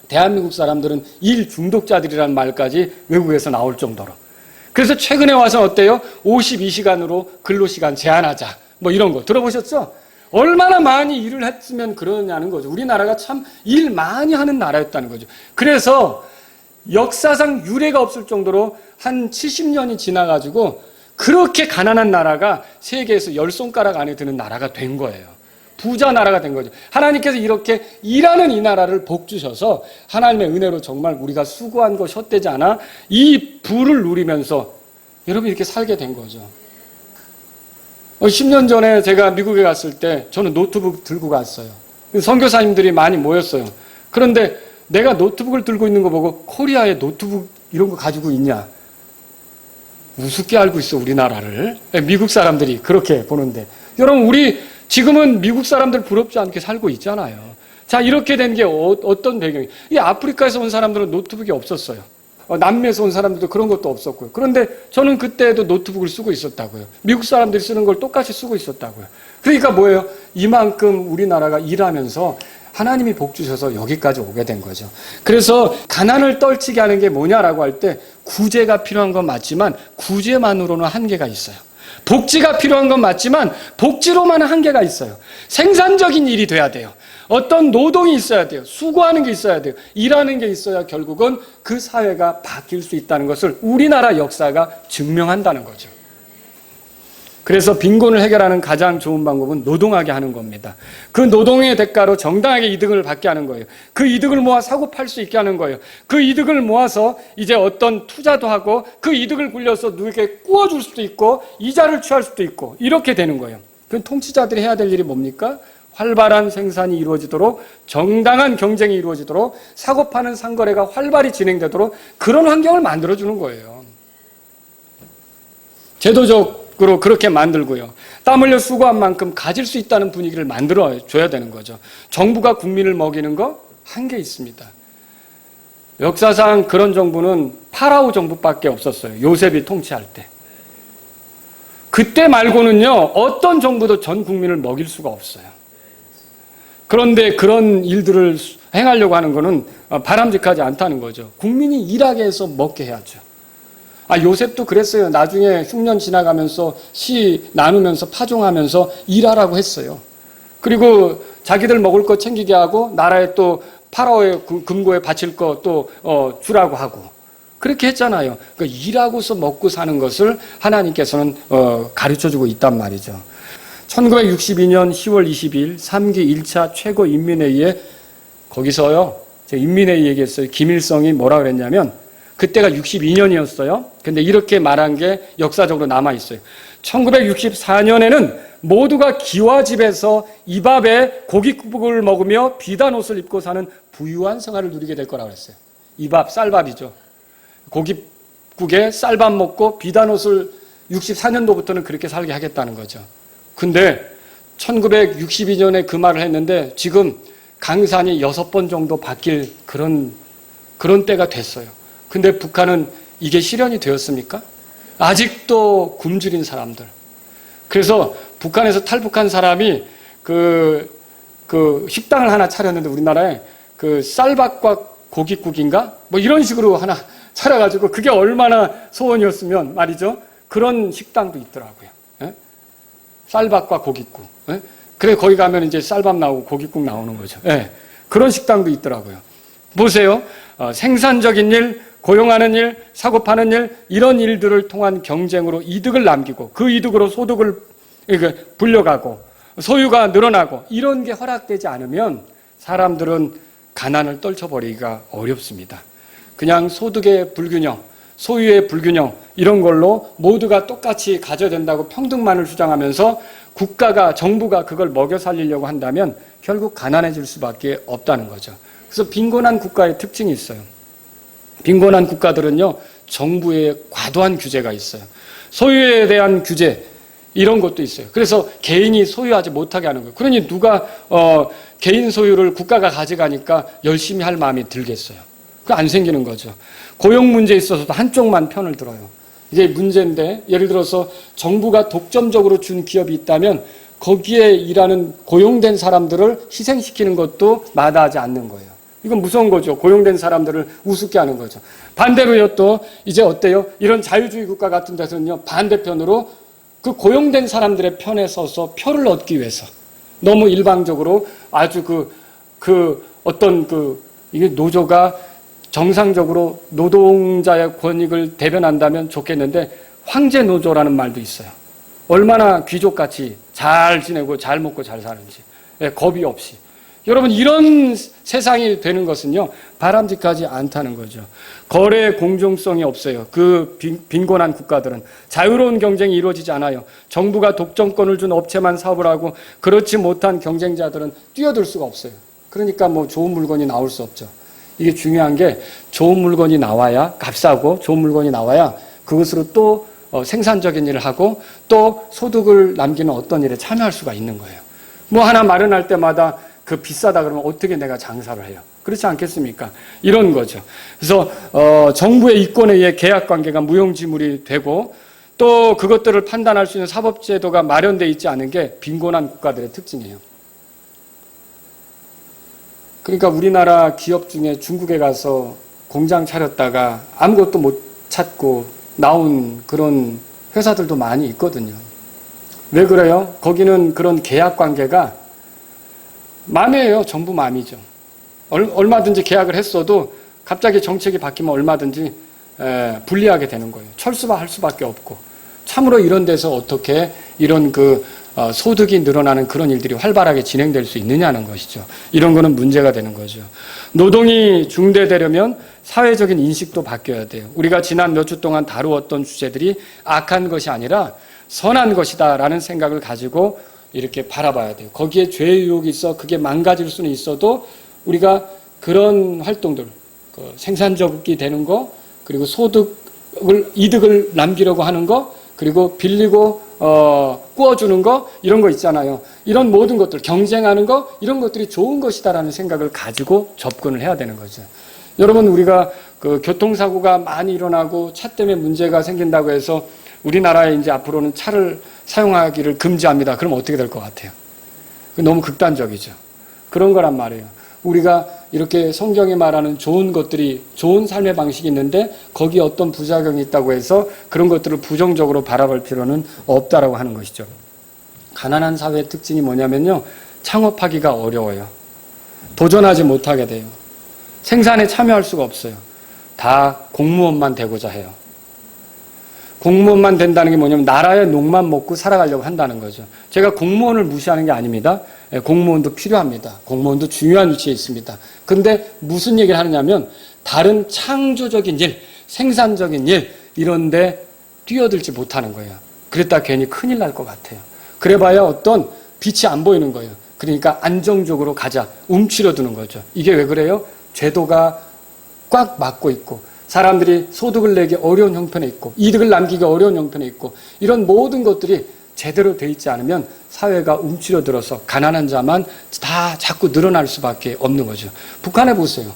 대한민국 사람들은 일 중독자들이라는 말까지 외국에서 나올 정도로. 그래서 최근에 와서 어때요? 52시간으로 근로시간 제한하자. 뭐 이런 거 들어보셨죠? 얼마나 많이 일을 했으면 그러냐는 거죠. 우리나라가 참 일 많이 하는 나라였다는 거죠. 그래서 역사상 유례가 없을 정도로 한 70년이 지나가지고 그렇게 가난한 나라가 세계에서 10손가락 안에 드는 나라가 된 거예요. 부자 나라가 된 거죠. 하나님께서 이렇게 일하는 이 나라를 복 주셔서 하나님의 은혜로 정말 우리가 수고한 것이 헛되지 않아 이 부를 누리면서 여러분 이렇게 살게 된 거죠. 10년 전에 제가 미국에 갔을 때 저는 노트북 들고 갔어요. 선교사님들이 많이 모였어요. 그런데 내가 노트북을 들고 있는 거 보고 코리아에 노트북 이런 거 가지고 있냐? 우습게 알고 있어 우리나라를. 미국 사람들이 그렇게 보는데 여러분 우리 지금은 미국 사람들 부럽지 않게 살고 있잖아요. 자 이렇게 된 게 어떤 배경이? 이 아프리카에서 온 사람들은 노트북이 없었어요. 남미에서 온 사람들도 그런 것도 없었고요. 그런데 저는 그때도 노트북을 쓰고 있었다고요. 미국 사람들이 쓰는 걸 똑같이 쓰고 있었다고요. 그러니까 뭐예요? 이만큼 우리나라가 일하면서 하나님이 복 주셔서 여기까지 오게 된 거죠. 그래서 가난을 떨치게 하는 게 뭐냐라고 할 때 구제가 필요한 건 맞지만 구제만으로는 한계가 있어요. 복지가 필요한 건 맞지만 복지로만은 한계가 있어요. 생산적인 일이 돼야 돼요. 어떤 노동이 있어야 돼요. 수고하는 게 있어야 돼요. 일하는 게 있어야 결국은 그 사회가 바뀔 수 있다는 것을 우리나라 역사가 증명한다는 거죠. 그래서 빈곤을 해결하는 가장 좋은 방법은 노동하게 하는 겁니다. 그 노동의 대가로 정당하게 이득을 받게 하는 거예요. 그 이득을 모아 사고 팔 수 있게 하는 거예요. 그 이득을 모아서 이제 어떤 투자도 하고 그 이득을 굴려서 누구에게 구워줄 수도 있고 이자를 취할 수도 있고 이렇게 되는 거예요. 그 통치자들이 해야 될 일이 뭡니까? 활발한 생산이 이루어지도록 정당한 경쟁이 이루어지도록 사고 파는 상거래가 활발히 진행되도록 그런 환경을 만들어주는 거예요. 제도적으로 그렇게 만들고요. 땀 흘려 수고한 만큼 가질 수 있다는 분위기를 만들어줘야 되는 거죠. 정부가 국민을 먹이는 거 한계 있습니다. 역사상 그런 정부는 파라오 정부밖에 없었어요. 요셉이 통치할 때. 그때 말고는요. 어떤 정부도 전 국민을 먹일 수가 없어요. 그런데 그런 일들을 행하려고 하는 것은 바람직하지 않다는 거죠. 국민이 일하게 해서 먹게 해야죠. 요셉도 그랬어요. 나중에 흉년 지나가면서 시 나누면서 파종하면서 일하라고 했어요. 그리고 자기들 먹을 거 챙기게 하고 나라에 또 파라오의 금고에 바칠 거 또 주라고 하고 그렇게 했잖아요. 그러니까 일하고서 먹고 사는 것을 하나님께서는 가르쳐주고 있단 말이죠. 1962년 10월 22일 3기 1차 최고인민회의에 거기서요. 제가 인민회의 얘기했어요. 김일성이 뭐라 그랬냐면 그때가 62년이었어요. 근데 이렇게 말한 게 역사적으로 남아있어요. 1964년에는 모두가 기와집에서 이 밥에 고깃국을 먹으며 비단 옷을 입고 사는 부유한 생활을 누리게 될 거라고 그랬어요. 이 밥, 쌀밥이죠. 고깃국에 쌀밥 먹고 비단 옷을 64년도부터는 그렇게 살게 하겠다는 거죠. 근데 1962년에 그 말을 했는데 지금 강산이 6번 정도 바뀔 그런 때가 됐어요. 근데 북한은 이게 실현이 되었습니까? 아직도 굶주린 사람들. 그래서 북한에서 탈북한 사람이 그 식당을 하나 차렸는데 우리나라에 그 쌀밥과 고깃국인가? 뭐 이런 식으로 하나 차려가지고 그게 얼마나 소원이었으면 말이죠. 그런 식당도 있더라고요. 예? 쌀밥과 고깃국. 예? 그래 거기 가면 이제 쌀밥 나오고 고깃국 나오는 거죠. 예. 그런 식당도 있더라고요. 보세요. 생산적인 일, 고용하는 일, 사고 파는 일, 이런 일들을 통한 경쟁으로 이득을 남기고 그 이득으로 소득을 불려가고 소유가 늘어나고 이런 게 허락되지 않으면 사람들은 가난을 떨쳐버리기가 어렵습니다. 그냥 소득의 불균형, 소유의 불균형 이런 걸로 모두가 똑같이 가져야 된다고 평등만을 주장하면서 국가가, 정부가 그걸 먹여 살리려고 한다면 결국 가난해질 수밖에 없다는 거죠. 그래서 빈곤한 국가의 특징이 있어요. 빈곤한 국가들은요, 정부의 과도한 규제가 있어요. 소유에 대한 규제, 이런 것도 있어요. 그래서 개인이 소유하지 못하게 하는 거예요. 그러니 누가 개인 소유를 국가가 가져가니까 열심히 할 마음이 들겠어요. 그거 안 생기는 거죠. 고용 문제에 있어서도 한쪽만 편을 들어요. 이게 문제인데, 예를 들어서 정부가 독점적으로 준 기업이 있다면 거기에 일하는 고용된 사람들을 희생시키는 것도 마다하지 않는 거예요. 이건 무서운 거죠. 고용된 사람들을 우습게 하는 거죠. 반대로요, 또 이제 어때요? 이런 자유주의 국가 같은 데서는요, 반대편으로 그 고용된 사람들의 편에 서서 표를 얻기 위해서 너무 일방적으로 아주 이게 노조가 정상적으로 노동자의 권익을 대변한다면 좋겠는데, 황제 노조라는 말도 있어요. 얼마나 귀족같이 잘 지내고 잘 먹고 잘 사는지, 겁이 없이. 여러분, 이런 세상이 되는 것은요, 바람직하지 않다는 거죠. 거래의 공정성이 없어요. 그 빈곤한 국가들은 자유로운 경쟁이 이루어지지 않아요. 정부가 독점권을 준 업체만 사업을 하고 그렇지 못한 경쟁자들은 뛰어들 수가 없어요. 그러니까 뭐 좋은 물건이 나올 수 없죠. 이게 중요한 게, 좋은 물건이 나와야, 값싸고 좋은 물건이 나와야 그것으로 또 생산적인 일을 하고 또 소득을 남기는 어떤 일에 참여할 수가 있는 거예요. 뭐 하나 마련할 때마다 그 비싸다 그러면 어떻게 내가 장사를 해요? 그렇지 않겠습니까? 이런 거죠. 그래서 정부의 이권에 의해 계약관계가 무용지물이 되고, 또 그것들을 판단할 수 있는 사법제도가 마련되어 있지 않은 게 빈곤한 국가들의 특징이에요. 그러니까 우리나라 기업 중에 중국에 가서 공장 차렸다가 아무것도 못 찾고 나온 그런 회사들도 많이 있거든요. 왜 그래요? 거기는 그런 계약관계가 맘이에요. 전부 맘이죠. 얼마든지 계약을 했어도 갑자기 정책이 바뀌면 얼마든지 불리하게 되는 거예요. 철수할 수밖에 없고. 참으로 이런 데서 어떻게 이런 소득이 늘어나는 그런 일들이 활발하게 진행될 수 있느냐는 것이죠. 이런 거는 문제가 되는 거죠. 노동이 중대되려면 사회적인 인식도 바뀌어야 돼요. 우리가 지난 몇 주 동안 다루었던 주제들이 악한 것이 아니라 선한 것이다라는 생각을 가지고 이렇게 바라봐야 돼요. 거기에 죄의 유혹이 있어 그게 망가질 수는 있어도 우리가 그런 활동들, 생산적이 되는 거, 그리고 이득을 남기려고 하는 거, 그리고 빌리고 꾸어주는 거, 이런 거 있잖아요. 이런 모든 것들, 경쟁하는 거, 이런 것들이 좋은 것이다라는 생각을 가지고 접근을 해야 되는 거죠. 여러분, 우리가 교통사고가 많이 일어나고 차 때문에 문제가 생긴다고 해서 우리나라에 이제 앞으로는 차를 사용하기를 금지합니다. 그럼 어떻게 될 것 같아요? 너무 극단적이죠. 그런 거란 말이에요. 우리가 이렇게 성경에 말하는 좋은 것들이, 좋은 삶의 방식이 있는데 거기에 어떤 부작용이 있다고 해서 그런 것들을 부정적으로 바라볼 필요는 없다라고 하는 것이죠. 가난한 사회의 특징이 뭐냐면요, 창업하기가 어려워요. 도전하지 못하게 돼요. 생산에 참여할 수가 없어요. 다 공무원만 되고자 해요. 공무원만 된다는 게 뭐냐면 나라의 녹만 먹고 살아가려고 한다는 거죠. 제가 공무원을 무시하는 게 아닙니다. 공무원도 필요합니다. 공무원도 중요한 위치에 있습니다. 그런데 무슨 얘기를 하느냐면 다른 창조적인 일, 생산적인 일, 이런 데 뛰어들지 못하는 거예요. 그랬다 괜히 큰일 날 것 같아요. 그래봐야 어떤 빛이 안 보이는 거예요. 그러니까 안정적으로 가자, 움츠려드는 거죠. 이게 왜 그래요? 제도가 꽉 막고 있고 사람들이 소득을 내기 어려운 형편에 있고 이득을 남기기 어려운 형편에 있고, 이런 모든 것들이 제대로 돼 있지 않으면 사회가 움츠려들어서 가난한 자만 다 자꾸 늘어날 수밖에 없는 거죠. 북한에 보세요.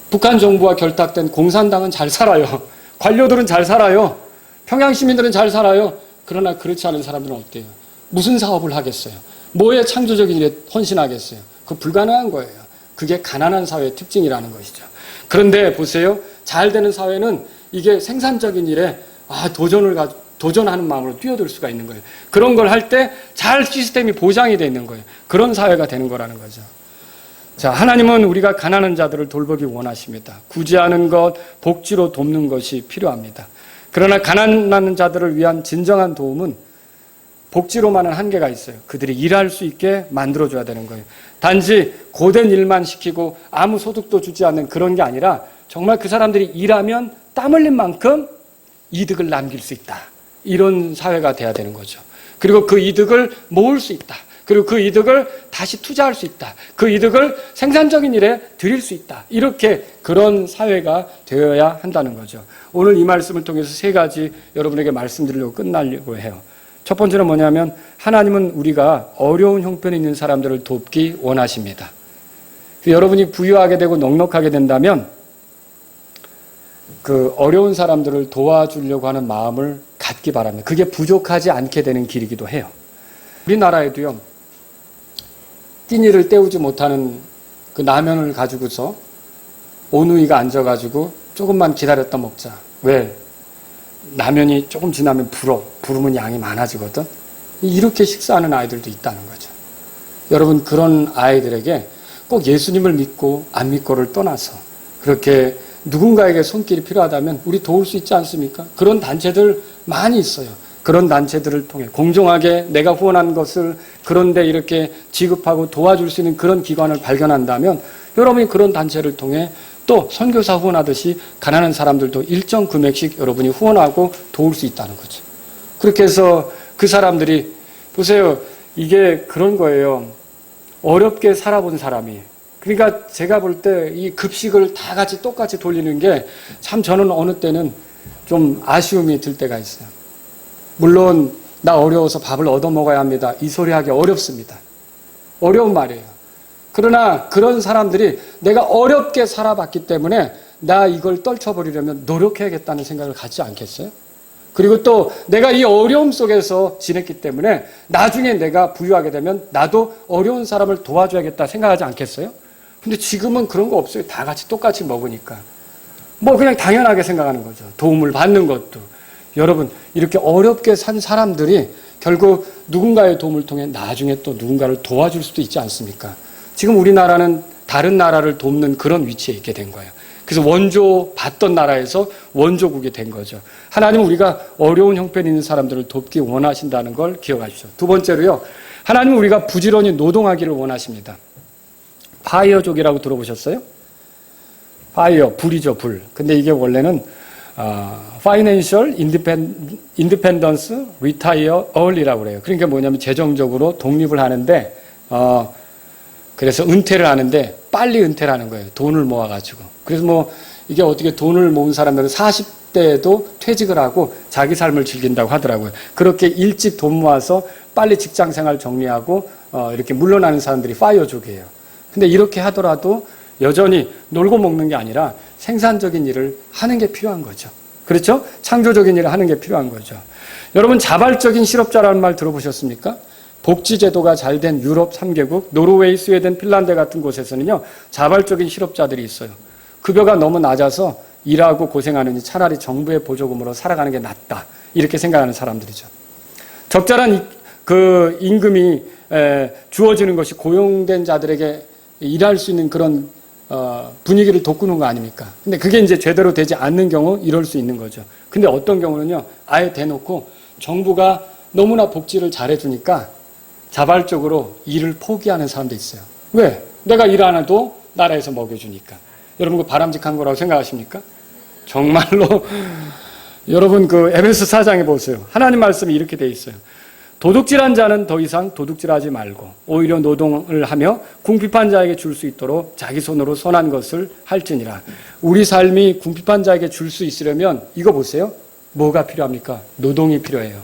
북한 정부와 결탁된 공산당은 잘 살아요. 관료들은 잘 살아요. 평양 시민들은 잘 살아요. 그러나 그렇지 않은 사람들은 어때요? 무슨 사업을 하겠어요? 뭐에 창조적인 일에 헌신하겠어요? 그거 불가능한 거예요. 그게 가난한 사회의 특징이라는 것이죠. 그런데 보세요. 잘 되는 사회는 이게 생산적인 일에 도전하는 마음으로 뛰어들 수가 있는 거예요. 그런 걸 할 때 잘 시스템이 보장이 되어 있는 거예요. 그런 사회가 되는 거라는 거죠. 자, 하나님은 우리가 가난한 자들을 돌보기 원하십니다. 구제하는 것, 복지로 돕는 것이 필요합니다. 그러나 가난한 자들을 위한 진정한 도움은 복지로만은 한계가 있어요. 그들이 일할 수 있게 만들어줘야 되는 거예요. 단지 고된 일만 시키고 아무 소득도 주지 않는 그런 게 아니라 정말 그 사람들이 일하면 땀 흘린 만큼 이득을 남길 수 있다. 이런 사회가 돼야 되는 거죠. 그리고 그 이득을 모을 수 있다. 그리고 그 이득을 다시 투자할 수 있다. 그 이득을 생산적인 일에 드릴 수 있다. 이렇게 그런 사회가 되어야 한다는 거죠. 오늘 이 말씀을 통해서 세 가지 여러분에게 말씀드리려고 끝나려고 해요. 첫 번째는 뭐냐면 하나님은 우리가 어려운 형편에 있는 사람들을 돕기 원하십니다. 여러분이 부유하게 되고 넉넉하게 된다면 그 어려운 사람들을 도와주려고 하는 마음을 갖기 바랍니다. 그게 부족하지 않게 되는 길이기도 해요. 우리나라에도요, 끼니를 때우지 못하는 그 라면을 가지고서 오누이가 앉아가지고 조금만 기다렸다 먹자. 왜? 라면이 조금 지나면 부르면 양이 많아지거든. 이렇게 식사하는 아이들도 있다는 거죠. 여러분, 그런 아이들에게 꼭 예수님을 믿고 안 믿고를 떠나서 그렇게 누군가에게 손길이 필요하다면 우리 도울 수 있지 않습니까? 그런 단체들 많이 있어요. 그런 단체들을 통해 공정하게 내가 후원한 것을 그런데 이렇게 지급하고 도와줄 수 있는 그런 기관을 발견한다면 여러분이 그런 단체를 통해 또 선교사 후원하듯이 가난한 사람들도 일정 금액씩 여러분이 후원하고 도울 수 있다는 거죠. 그렇게 해서 그 사람들이 보세요. 이게 그런 거예요. 어렵게 살아본 사람이. 그러니까 제가 볼 때 이 급식을 다 같이 똑같이 돌리는 게 참 저는 어느 때는 좀 아쉬움이 들 때가 있어요. 물론 나 어려워서 밥을 얻어 먹어야 합니다. 이 소리 하기 어렵습니다. 어려운 말이에요. 그러나 그런 사람들이 내가 어렵게 살아봤기 때문에 나 이걸 떨쳐버리려면 노력해야겠다는 생각을 갖지 않겠어요? 그리고 또 내가 이 어려움 속에서 지냈기 때문에 나중에 내가 부유하게 되면 나도 어려운 사람을 도와줘야겠다 생각하지 않겠어요? 근데 지금은 그런 거 없어요. 다 같이 똑같이 먹으니까. 뭐 그냥 당연하게 생각하는 거죠. 도움을 받는 것도. 여러분, 이렇게 어렵게 산 사람들이 결국 누군가의 도움을 통해 나중에 또 누군가를 도와줄 수도 있지 않습니까? 지금 우리나라는 다른 나라를 돕는 그런 위치에 있게 된 거예요. 그래서 원조 받던 나라에서 원조국이 된 거죠. 하나님은 우리가 어려운 형편이 있는 사람들을 돕기 원하신다는 걸 기억하십시오. 두 번째로요. 하나님은 우리가 부지런히 노동하기를 원하십니다. 파이어족이라고 들어보셨어요? 파이어, 불이죠, 불. 근데 이게 원래는 Financial Independence Retire Early라고 그래요. 그러니까 뭐냐면 재정적으로 독립을 하는데 그래서 은퇴를 하는데 빨리 은퇴를 하는 거예요. 돈을 모아가지고. 그래서 뭐 이게 어떻게 돈을 모은 사람들은 40대에도 퇴직을 하고 자기 삶을 즐긴다고 하더라고요. 그렇게 일찍 돈 모아서 빨리 직장 생활 정리하고 이렇게 물러나는 사람들이 파이어족이에요. 근데 이렇게 하더라도 여전히 놀고 먹는 게 아니라 생산적인 일을 하는 게 필요한 거죠. 그렇죠? 창조적인 일을 하는 게 필요한 거죠. 여러분, 자발적인 실업자라는 말 들어보셨습니까? 복지제도가 잘 된 유럽 3개국, 노르웨이, 스웨덴, 핀란드 같은 곳에서는요, 자발적인 실업자들이 있어요. 급여가 너무 낮아서 일하고 고생하느니 차라리 정부의 보조금으로 살아가는 게 낫다. 이렇게 생각하는 사람들이죠. 적절한 그 임금이 주어지는 것이 고용된 자들에게 일할 수 있는 그런 분위기를 돋구는 거 아닙니까? 근데 그게 이제 제대로 되지 않는 경우 이럴 수 있는 거죠. 근데 어떤 경우는요, 아예 대놓고 정부가 너무나 복지를 잘해주니까 자발적으로 일을 포기하는 사람도 있어요. 왜? 내가 일 안 해도 나라에서 먹여주니까. 여러분, 그 바람직한 거라고 생각하십니까? 정말로 여러분 그 에베소 4장에 보세요. 하나님 말씀이 이렇게 돼 있어요. 도둑질한 자는 더 이상 도둑질하지 말고 오히려 노동을 하며 궁핍한 자에게 줄 수 있도록 자기 손으로 선한 것을 할지니라. 우리 삶이 궁핍한 자에게 줄 수 있으려면 이거 보세요. 뭐가 필요합니까? 노동이 필요해요.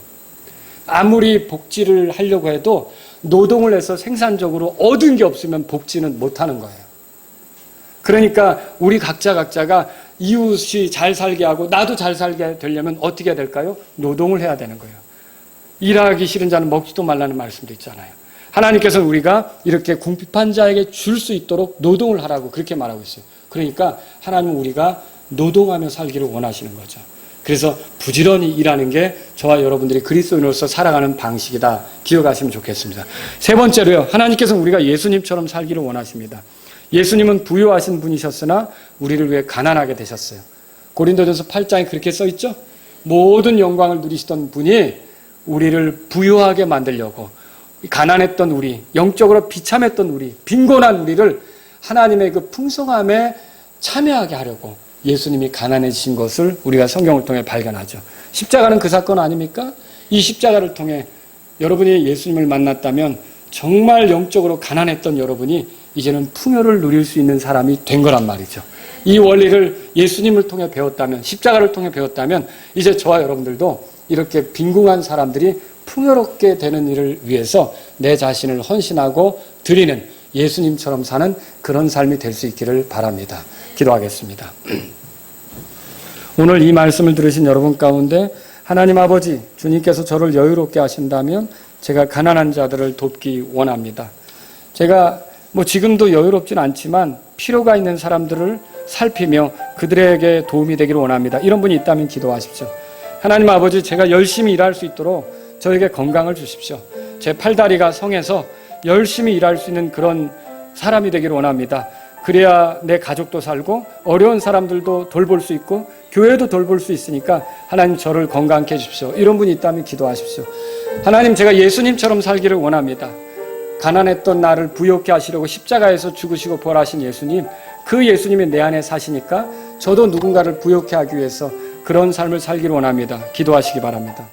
아무리 복지를 하려고 해도 노동을 해서 생산적으로 얻은 게 없으면 복지는 못하는 거예요. 그러니까 우리 각자가 이웃이 잘 살게 하고 나도 잘 살게 되려면 어떻게 해야 될까요? 노동을 해야 되는 거예요. 일하기 싫은 자는 먹지도 말라는 말씀도 있잖아요. 하나님께서는 우리가 이렇게 궁핍한 자에게 줄 수 있도록 노동을 하라고 그렇게 말하고 있어요. 그러니까 하나님은 우리가 노동하며 살기를 원하시는 거죠. 그래서 부지런히 일하는 게 저와 여러분들이 그리스도인으로서 살아가는 방식이다. 기억하시면 좋겠습니다. 세 번째로요. 하나님께서는 우리가 예수님처럼 살기를 원하십니다. 예수님은 부유하신 분이셨으나 우리를 위해 가난하게 되셨어요. 고린도전서 8장에 그렇게 써 있죠. 모든 영광을 누리시던 분이 우리를 부유하게 만들려고 가난했던 우리, 영적으로 비참했던 우리, 빈곤한 우리를 하나님의 그 풍성함에 참여하게 하려고 예수님이 가난해지신 것을 우리가 성경을 통해 발견하죠. 십자가는 그 사건 아닙니까? 이 십자가를 통해 여러분이 예수님을 만났다면 정말 영적으로 가난했던 여러분이 이제는 풍요를 누릴 수 있는 사람이 된 거란 말이죠. 이 원리를 예수님을 통해 배웠다면, 십자가를 통해 배웠다면 이제 저와 여러분들도 이렇게 빈궁한 사람들이 풍요롭게 되는 일을 위해서 내 자신을 헌신하고 드리는 예수님처럼 사는 그런 삶이 될 수 있기를 바랍니다. 기도하겠습니다. 오늘 이 말씀을 들으신 여러분 가운데 하나님 아버지, 주님께서 저를 여유롭게 하신다면 제가 가난한 자들을 돕기 원합니다. 제가 지금도 여유롭진 않지만 필요가 있는 사람들을 살피며 그들에게 도움이 되기를 원합니다. 이런 분이 있다면 기도하십시오. 하나님 아버지, 제가 열심히 일할 수 있도록 저에게 건강을 주십시오. 제 팔다리가 성해서 열심히 일할 수 있는 그런 사람이 되기를 원합니다. 그래야 내 가족도 살고 어려운 사람들도 돌볼 수 있고 교회도 돌볼 수 있으니까 하나님 저를 건강케 해주십시오. 이런 분이 있다면 기도하십시오. 하나님, 제가 예수님처럼 살기를 원합니다. 가난했던 나를 부욕케 하시려고 십자가에서 죽으시고 부활하신 예수님, 그 예수님이 내 안에 사시니까 저도 누군가를 부욕케 하기 위해서 그런 삶을 살기를 원합니다. 기도하시기 바랍니다.